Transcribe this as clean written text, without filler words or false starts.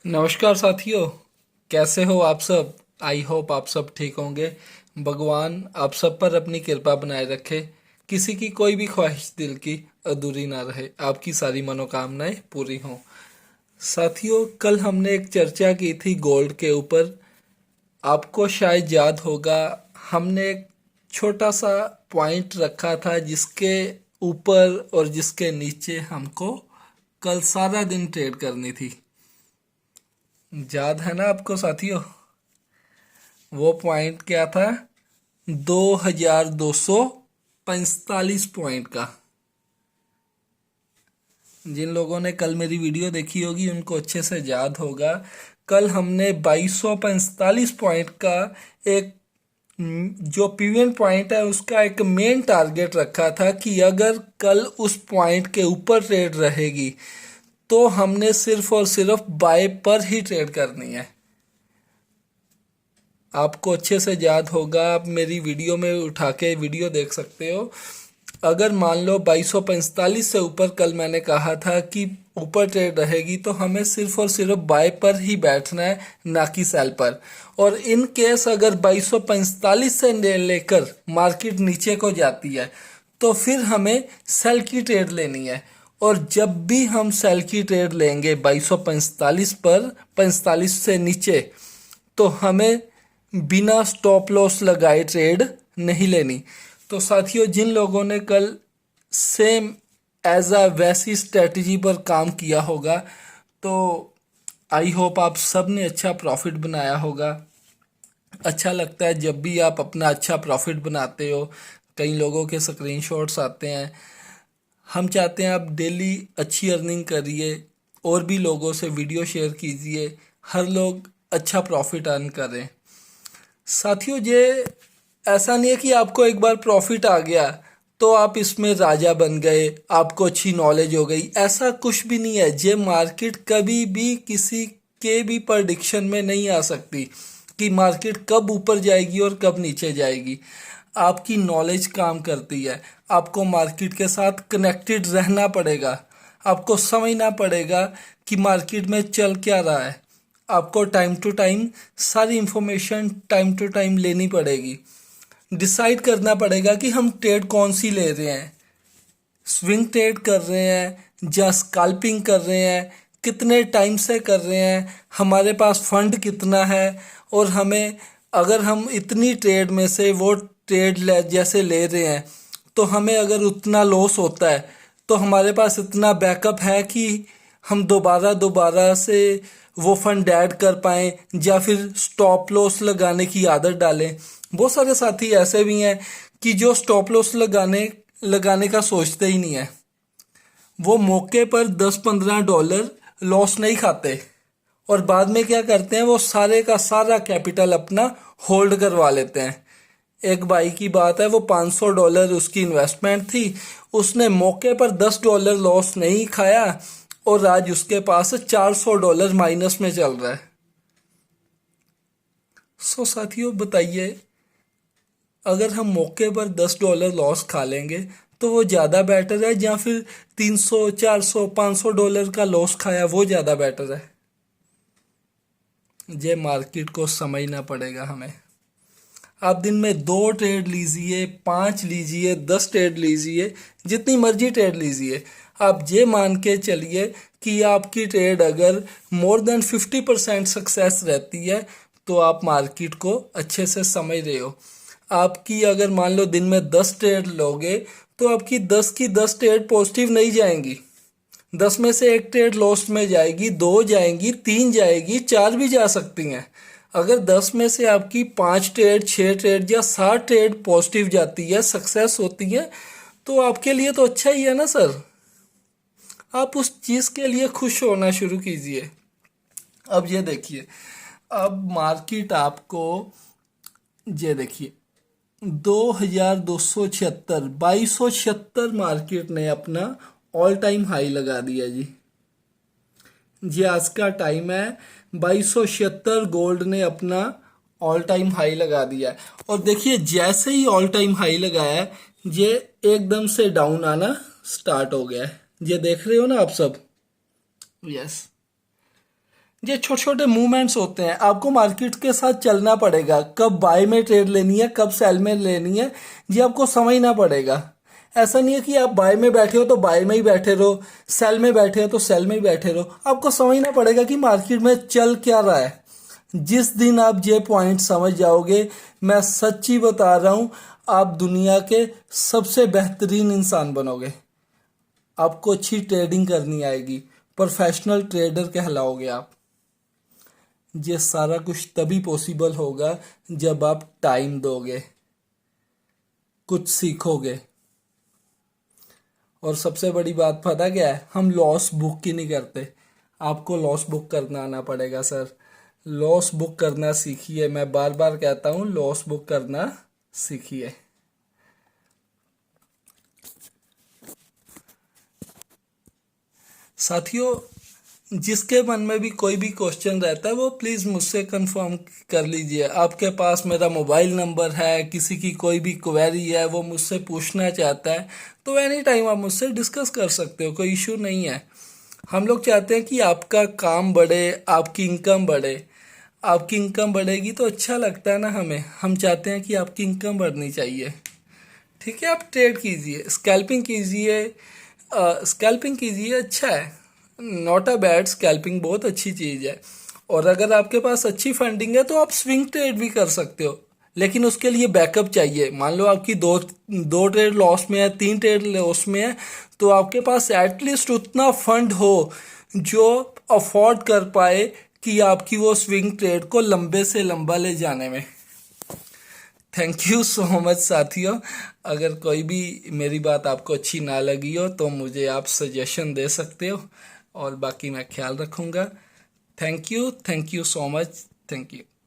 नमस्कार साथियों। कैसे हो आप सब। आई होप आप सब ठीक होंगे। भगवान आप सब पर अपनी कृपा बनाए रखे। किसी की कोई भी ख्वाहिश दिल की अधूरी ना रहे। आपकी सारी मनोकामनाएं पूरी हों। साथियों, कल हमने एक चर्चा की थी गोल्ड के ऊपर। आपको शायद याद होगा, हमने एक छोटा सा पॉइंट रखा था जिसके ऊपर और जिसके नीचे हमको कल सारा दिन ट्रेड करनी थी। याद है ना आपको साथियों? वो पॉइंट क्या था? 2245 पॉइंट का। जिन लोगों ने कल मेरी वीडियो देखी होगी उनको अच्छे से याद होगा। कल हमने 2245 पॉइंट का एक जो पीवीएन पॉइंट है उसका एक मेन टारगेट रखा था कि अगर कल उस पॉइंट के ऊपर ट्रेड रहेगी तो हमने सिर्फ और सिर्फ बाय पर ही ट्रेड करनी है। आपको अच्छे से याद होगा, आप मेरी वीडियो में उठा के वीडियो देख सकते हो। अगर मान लो 2245 से ऊपर कल मैंने कहा था कि ऊपर ट्रेड रहेगी तो हमें सिर्फ और सिर्फ बाय पर ही बैठना है, ना कि सेल पर। और इन केस अगर 2245 से लेकर मार्केट नीचे को जाती है तो फिर हमें सेल की ट्रेड लेनी है। और जब भी हम सेल की ट्रेड लेंगे 2245 पर, 45 से नीचे, तो हमें बिना स्टॉप लॉस लगाए ट्रेड नहीं लेनी। तो साथियों, जिन लोगों ने कल सेम एज अ वैसी स्ट्रेटजी पर काम किया होगा तो आई होप आप सब ने अच्छा प्रॉफिट बनाया होगा। अच्छा लगता है जब भी आप अपना अच्छा प्रॉफिट बनाते हो। कई लोगों के स्क्रीनशॉट्स आते हैं। हम चाहते हैं आप डेली अच्छी अर्निंग करिए और भी लोगों से वीडियो शेयर कीजिए। हर लोग अच्छा प्रॉफिट अर्न करें। साथियों, ये ऐसा नहीं है कि आपको एक बार प्रॉफिट आ गया तो आप इसमें राजा बन गए, आपको अच्छी नॉलेज हो गई। ऐसा कुछ भी नहीं है। ये मार्केट कभी भी किसी के भी प्रडिक्शन में नहीं आ सकती कि मार्केट कब ऊपर जाएगी और कब नीचे जाएगी। आपकी नॉलेज काम करती है। आपको मार्केट के साथ कनेक्टेड रहना पड़ेगा। आपको समझना पड़ेगा कि मार्केट में चल क्या रहा है। आपको टाइम टू टाइम सारी इंफॉर्मेशन टाइम टू टाइम लेनी पड़ेगी। डिसाइड करना पड़ेगा कि हम ट्रेड कौन सी ले रहे हैं। स्विंग ट्रेड कर रहे हैं या स्कैल्पिंग कर रहे हैं, कितने टाइम से कर रहे हैं, हमारे पास फंड कितना है। और हमें, अगर हम इतनी ट्रेड में से वो ट्रेड जैसे ले रहे हैं तो हमें अगर उतना लॉस होता है तो हमारे पास इतना बैकअप है कि हम दोबारा दोबारा से वो फंड ऐड कर पाएँ या फिर स्टॉप लॉस लगाने की आदत डालें। बहुत सारे साथी ऐसे भी हैं कि जो स्टॉप लॉस लगाने लगाने का सोचते ही नहीं है। वो मौके पर 10-15 डॉलर लॉस नहीं खाते और बाद में क्या करते हैं, वो सारे का सारा कैपिटल अपना होल्ड करवा लेते हैं। एक भाई की बात है, वो $500 उसकी इन्वेस्टमेंट थी। उसने मौके पर $10 लॉस नहीं खाया और आज उसके पास $400 माइनस में चल रहा है। सो साथियों, बताइए, अगर हम मौके पर $10 लॉस खा लेंगे तो वो ज़्यादा बेटर है या फिर 300 400 $500 का लॉस खाया वो ज़्यादा बेटर है? ये मार्केट को समझना पड़ेगा हमें। आप दिन में 2 ट्रेड लीजिए, 5 लीजिए, 10 ट्रेड लीजिए, जितनी मर्जी ट्रेड लीजिए, आप ये मान के चलिए कि आपकी ट्रेड अगर मोर देन 50% सक्सेस रहती है तो आप मार्केट को अच्छे से समझ रहे हो। आपकी अगर मान लो दिन में 10 ट्रेड लोगे तो आपकी 10 की 10 ट्रेड पॉजिटिव नहीं जाएंगी। 10 में से एक ट्रेड लॉस में जाएगी, 2 जाएंगी, 3 जाएगी, 4 भी जा सकती हैं। अगर 10 में से आपकी 5 ट्रेड, 6 ट्रेड या 7 ट्रेड पॉजिटिव जाती है, सक्सेस होती है, तो आपके लिए तो अच्छा ही है ना सर। आप उस चीज़ के लिए खुश होना शुरू कीजिए। अब ये देखिए, अब मार्केट आपको, ये देखिए, 2276, 2276 मार्केट ने अपना ऑल टाइम हाई लगा दिया जी। ये आज का टाइम है, 2276 गोल्ड ने अपना ऑल टाइम हाई लगा दिया है। और देखिए, जैसे ही ऑल टाइम हाई लगाया है, ये एकदम से डाउन आना स्टार्ट हो गया है। ये देख रहे हो ना आप सब? यस। ये छोटे छोटे मूवमेंट्स होते हैं, आपको मार्केट के साथ चलना पड़ेगा। कब बाय में ट्रेड लेनी है, कब सेल में लेनी है, ये आपको समझना पड़ेगा। ऐसा नहीं है कि आप बाय में बैठे हो तो बाय में ही बैठे रहो, सेल में बैठे हो तो सेल में ही बैठे रहो। आपको समझना पड़ेगा कि मार्केट में चल क्या रहा है। जिस दिन आप ये पॉइंट समझ जाओगे, मैं सच्ची बता रहा हूं, आप दुनिया के सबसे बेहतरीन इंसान बनोगे। आपको अच्छी ट्रेडिंग करनी आएगी, प्रोफेशनल ट्रेडर कहलाओगे आप। ये सारा कुछ तभी पॉसिबल होगा जब आप टाइम दोगे, कुछ सीखोगे। और सबसे बड़ी बात पता क्या है, हम लॉस बुक ही नहीं करते। आपको लॉस बुक करना आना पड़ेगा सर। लॉस बुक करना सीखिए, मैं बार बार कहता हूँ, लॉस बुक करना सीखिए। साथियों, जिसके मन में भी कोई भी क्वेश्चन रहता है वो प्लीज़ मुझसे कंफर्म कर लीजिए। आपके पास मेरा मोबाइल नंबर है, किसी की कोई भी क्वेरी है वो मुझसे पूछना चाहता है तो एनी टाइम आप मुझसे डिस्कस कर सकते हो, कोई इशू नहीं है। हम लोग चाहते हैं कि आपका काम बढ़े, आपकी इनकम बढ़े। आपकी इनकम बढ़ेगी तो अच्छा लगता है ना हमें। हम चाहते हैं कि आपकी इनकम बढ़नी चाहिए। ठीक है, आप ट्रेड कीजिए, स्कैल्पिंग कीजिए। स्कैल्पिंग कीजिए, अच्छा है, नॉट अ बैड। स्कैल्पिंग बहुत अच्छी चीज़ है। और अगर आपके पास अच्छी फंडिंग है तो आप स्विंग ट्रेड भी कर सकते हो, लेकिन उसके लिए बैकअप चाहिए। मान लो आपकी दो दो ट्रेड लॉस में है, 3 ट्रेड लॉस में है, तो आपके पास एटलीस्ट उतना फंड हो जो अफोर्ड कर पाए कि आपकी वो स्विंग ट्रेड को लंबे से लंबा ले जाने में। थैंक यू सो मच साथियों। अगर कोई भी मेरी बात आपको अच्छी ना लगी हो तो मुझे आप सजेशन दे सकते हो, और बाकी मैं ख्याल रखूँगा। Thank you so much. Thank you.